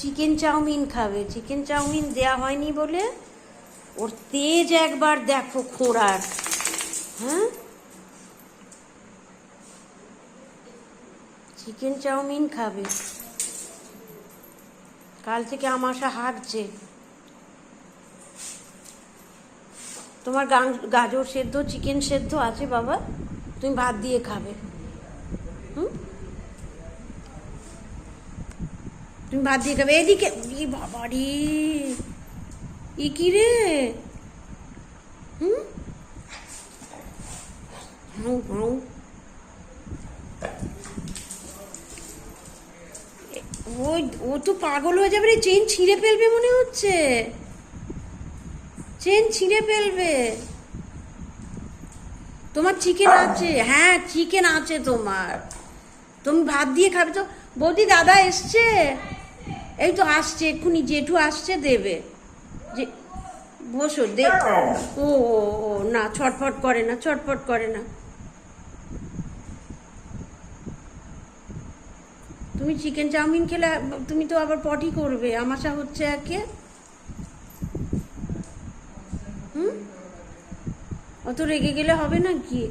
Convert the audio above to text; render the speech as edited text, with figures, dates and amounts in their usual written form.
Chicken chowmein খাবে, chicken chowmein দেয়া হয়নি বলে ওর তেজ একবার দেখো খোঁড়ার। হ্যাঁ, চিকেন চাউমিন খাবে, কাল থেকে আমাশা হাঁটছে। তোমার গাজর সেদ্ধ চিকেন সেদ্ধ আছে বাবা, তুমি ভাত দিয়ে খাবে। তুমি ভাত দিয়ে খাবে। এদিকে বাবারি, ই কি রে? হাউ হাউ, ও তো পাগল হয়ে যাবে রে, চেন ছিঁড়ে ফেলবে মনে হচ্ছে, চেন ছিঁড়ে ফেলবে। তোমার চিকেন আছে? হ্যাঁ চিকেন আছে তোমার, তুমি ভাত দিয়ে খাবে তো। বৌদি দাদা এসছে, এই তো আসছে এক্ষুনি, জেঠু আসছে দেবে। যে বসো দে। ও ও না, ছটফট করে না, ছটফট করে না। তুমি চিকেন চাউমিন খেলে তুমি তো আবার পটি করবে, আমাশা হচ্ছে একে। অত রেগে গেলে হবে না কি?